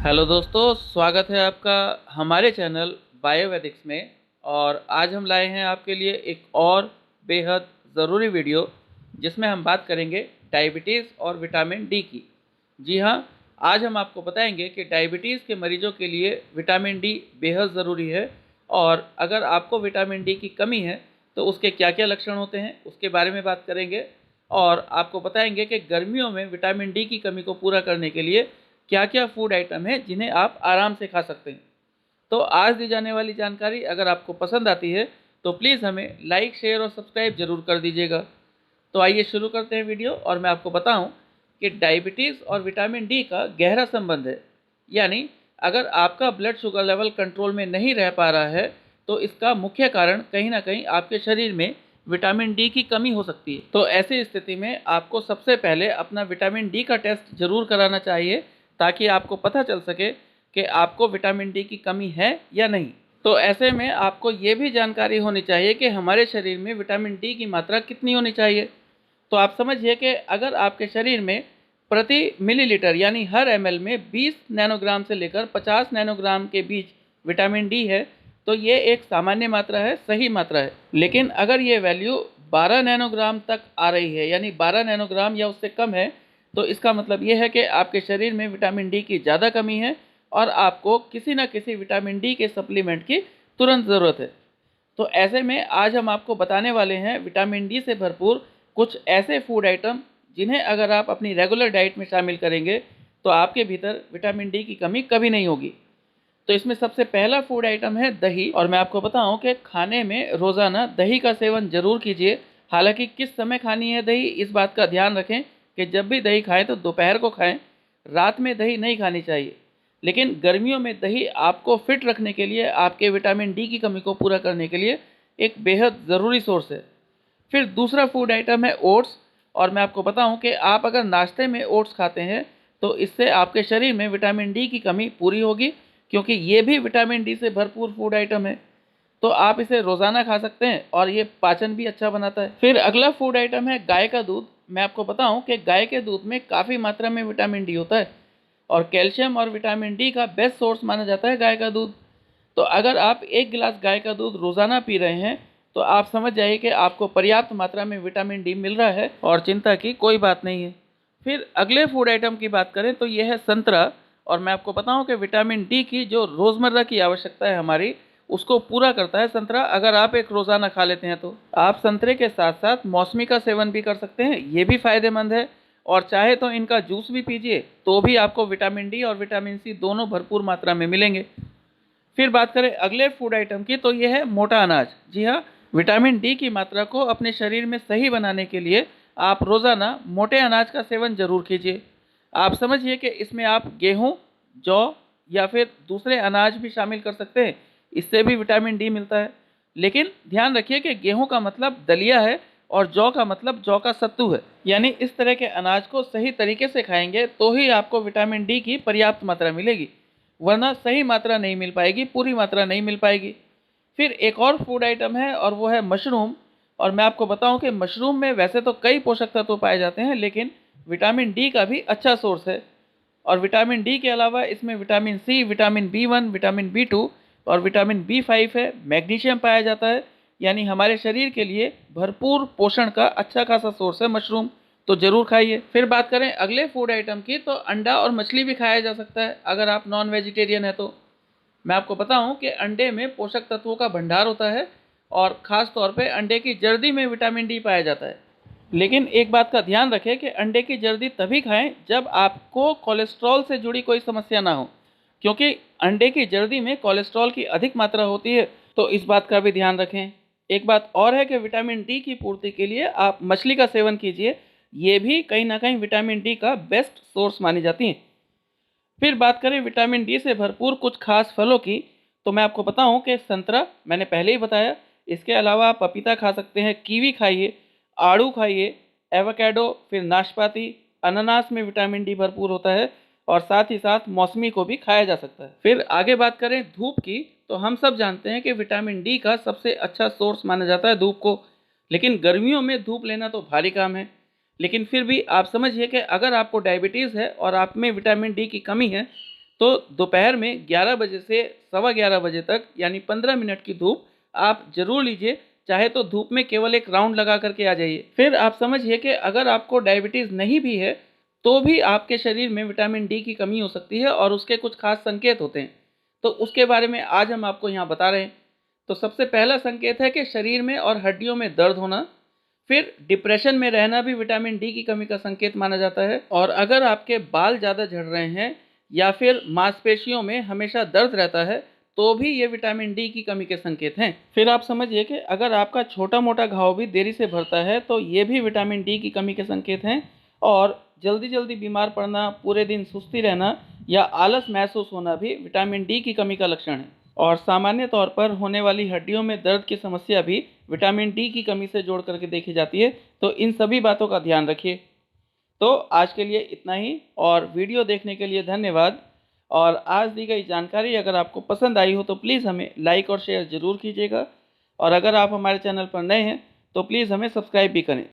Hello दोस्तों, स्वागत है आपका हमारे चैनल बायोवेदिक्स में। और आज हम लाए हैं आपके लिए एक और बेहद ज़रूरी वीडियो जिसमें हम बात करेंगे डायबिटीज़ और विटामिन डी की। जी हाँ, आज हम आपको बताएंगे कि डायबिटीज़ के मरीजों के लिए विटामिन डी बेहद ज़रूरी है। और अगर आपको विटामिन डी की कमी है तो उसके क्या क्या लक्षण होते हैं उसके बारे में बात करेंगे। और आपको बताएंगे कि गर्मियों में विटामिन डी की कमी को पूरा करने के लिए क्या क्या फूड आइटम है जिन्हें आप आराम से खा सकते हैं। तो आज दी जाने वाली जानकारी अगर आपको पसंद आती है तो प्लीज़ हमें लाइक, शेयर और सब्सक्राइब जरूर कर दीजिएगा। तो आइए शुरू करते हैं वीडियो। और मैं आपको बताऊं कि डायबिटीज़ और विटामिन डी का गहरा संबंध है। यानी अगर आपका ब्लड शुगर लेवल कंट्रोल में नहीं रह पा रहा है तो इसका मुख्य कारण कहीं ना कहीं आपके शरीर में विटामिन डी की कमी हो सकती है। तो ऐसी स्थिति में आपको सबसे पहले अपना विटामिन डी का टेस्ट जरूर कराना चाहिए ताकि आपको पता चल सके कि आपको विटामिन डी की कमी है या नहीं। तो ऐसे में आपको ये भी जानकारी होनी चाहिए कि हमारे शरीर में विटामिन डी की मात्रा कितनी होनी चाहिए। तो आप समझिए कि अगर आपके शरीर में प्रति मिलीलीटर यानी हर एमएल में 20 नैनोग्राम से लेकर 50 नैनोग्राम के बीच विटामिन डी है तो ये एक सामान्य मात्रा है, सही मात्रा है। लेकिन अगर ये वैल्यू 12 नैनोग्राम तक आ रही है यानी 12 नैनोग्राम या उससे कम है तो इसका मतलब ये है कि आपके शरीर में विटामिन डी की ज़्यादा कमी है और आपको किसी न किसी विटामिन डी के सप्लीमेंट की तुरंत ज़रूरत है। तो ऐसे में आज हम आपको बताने वाले हैं विटामिन डी से भरपूर कुछ ऐसे फूड आइटम जिन्हें अगर आप अपनी रेगुलर डाइट में शामिल करेंगे तो आपके भीतर विटामिन डी की कमी कभी नहीं होगी। तो इसमें सबसे पहला फूड आइटम है दही। और मैं आपको बताऊं कि खाने में रोज़ाना दही का सेवन जरूर कीजिए। हालांकि किस समय खानी है दही, इस बात का ध्यान रखें कि जब भी दही खाएं तो दोपहर को खाएं, रात में दही नहीं खानी चाहिए। लेकिन गर्मियों में दही आपको फिट रखने के लिए, आपके विटामिन डी की कमी को पूरा करने के लिए एक बेहद ज़रूरी सोर्स है। फिर दूसरा फूड आइटम है ओट्स। और मैं आपको बताऊं कि आप अगर नाश्ते में ओट्स खाते हैं तो इससे आपके शरीर में विटामिन डी की कमी पूरी होगी, क्योंकि ये भी विटामिन डी से भरपूर फूड आइटम है। तो आप इसे रोज़ाना खा सकते हैं और ये पाचन भी अच्छा बनाता है। फिर अगला फूड आइटम है गाय का दूध। मैं आपको बताऊं कि गाय के दूध में काफ़ी मात्रा में विटामिन डी होता है और कैल्शियम और विटामिन डी का बेस्ट सोर्स माना जाता है गाय का दूध। तो अगर आप एक गिलास गाय का दूध रोज़ाना पी रहे हैं तो आप समझ जाइए कि आपको पर्याप्त मात्रा में विटामिन डी मिल रहा है और चिंता की कोई बात नहीं है। फिर अगले फूड आइटम की बात करें तो यह है संतरा। और मैं आपको बताऊं कि विटामिन डी की जो रोज़मर्रा की आवश्यकता है हमारी, उसको पूरा करता है संतरा। अगर आप एक रोज़ाना खा लेते हैं तो आप संतरे के साथ साथ मौसमी का सेवन भी कर सकते हैं, ये भी फ़ायदेमंद है। और चाहे तो इनका जूस भी पीजिए तो भी आपको विटामिन डी और विटामिन सी दोनों भरपूर मात्रा में मिलेंगे। फिर बात करें अगले फूड आइटम की तो यह है मोटा अनाज। जी हाँ, विटामिन डी की मात्रा को अपने शरीर में सही बनाने के लिए आप रोज़ाना मोटे अनाज का सेवन जरूर कीजिए। आप समझिए कि इसमें आप गेहूँ, जौ या फिर दूसरे अनाज भी शामिल कर सकते हैं, इससे भी विटामिन डी मिलता है। लेकिन ध्यान रखिए कि गेहूँ का मतलब दलिया है और जौ का मतलब जौ का सत्तू है। यानी इस तरह के अनाज को सही तरीके से खाएंगे तो ही आपको विटामिन डी की पर्याप्त मात्रा मिलेगी, वरना सही मात्रा नहीं मिल पाएगी, पूरी मात्रा नहीं मिल पाएगी। फिर एक और फूड आइटम है और वो है मशरूम। और मैं आपको बताऊं कि मशरूम में वैसे तो कई पोषक तत्व पाए जाते हैं लेकिन विटामिन डी का भी अच्छा सोर्स है। और विटामिन डी के अलावा इसमें vitamin C, vitamin B 1, vitamin B 2 और विटामिन बी 5 है। मैग्नीशियम पाया जाता है। यानी हमारे शरीर के लिए भरपूर पोषण का अच्छा खासा सोर्स है मशरूम, तो ज़रूर खाइए। फिर बात करें अगले फूड आइटम की तो अंडा और मछली भी खाया जा सकता है अगर आप नॉन वेजिटेरियन है तो। मैं आपको बताऊं कि अंडे में पोषक तत्वों का भंडार होता है और ख़ास तौर पे अंडे की जर्दी में विटामिन डी पाया जाता है। लेकिन एक बात का ध्यान रखें कि अंडे की जर्दी तभी खाएं जब आपको कोलेस्ट्रॉल से जुड़ी कोई समस्या ना हो, क्योंकि अंडे की जर्दी में कोलेस्ट्रॉल की अधिक मात्रा होती है, तो इस बात का भी ध्यान रखें। एक बात और है कि विटामिन डी की पूर्ति के लिए आप मछली का सेवन कीजिए, ये भी कहीं ना कहीं विटामिन डी का बेस्ट सोर्स मानी जाती हैं। फिर बात करें विटामिन डी से भरपूर कुछ खास फलों की तो मैं आपको बताऊं कि संतरा मैंने पहले ही बताया। इसके अलावा आप पपीता खा सकते हैं, कीवी खाइए, आड़ू खाइए, एवोकेडो, फिर नाशपाती, अनानास में विटामिन डी भरपूर होता है और साथ ही साथ मौसमी को भी खाया जा सकता है। फिर आगे बात करें धूप की तो हम सब जानते हैं कि विटामिन डी का सबसे अच्छा सोर्स माना जाता है धूप को। लेकिन गर्मियों में धूप लेना तो भारी काम है। लेकिन फिर भी आप समझिए कि अगर आपको डायबिटीज़ है और आप में विटामिन डी की कमी है तो दोपहर में 11 बजे से सवा 11 बजे तक यानी 15 मिनट की धूप आप जरूर लीजिए। चाहे तो धूप में केवल एक राउंड लगा करके आ जाइए। फिर आप समझिए कि अगर आपको डायबिटीज़ नहीं भी है तो भी आपके शरीर में विटामिन डी की कमी हो सकती है और उसके कुछ खास संकेत होते हैं, तो उसके बारे में आज हम आपको यहाँ बता रहे हैं। तो सबसे पहला संकेत है कि शरीर में और हड्डियों में दर्द होना। फिर डिप्रेशन में रहना भी विटामिन डी की कमी का संकेत माना जाता है। और अगर आपके बाल ज़्यादा झड़ रहे हैं या फिर मांसपेशियों में हमेशा दर्द रहता है तो भी ये विटामिन डी की कमी के संकेत हैं। फिर आप समझिए कि अगर आपका छोटा मोटा घाव भी देरी से भरता है तो ये भी विटामिन डी की कमी के संकेत हैं। और जल्दी जल्दी बीमार पड़ना, पूरे दिन सुस्ती रहना या आलस महसूस होना भी विटामिन डी की कमी का लक्षण है। और सामान्य तौर पर होने वाली हड्डियों में दर्द की समस्या भी विटामिन डी की कमी से जोड़ करके देखी जाती है। तो इन सभी बातों का ध्यान रखिए। तो आज के लिए इतना ही, और वीडियो देखने के लिए धन्यवाद। और आज दी गई जानकारी अगर आपको पसंद आई हो तो प्लीज़ हमें लाइक और शेयर ज़रूर कीजिएगा। और अगर आप हमारे चैनल पर नए हैं तो प्लीज़ हमें सब्सक्राइब भी करें।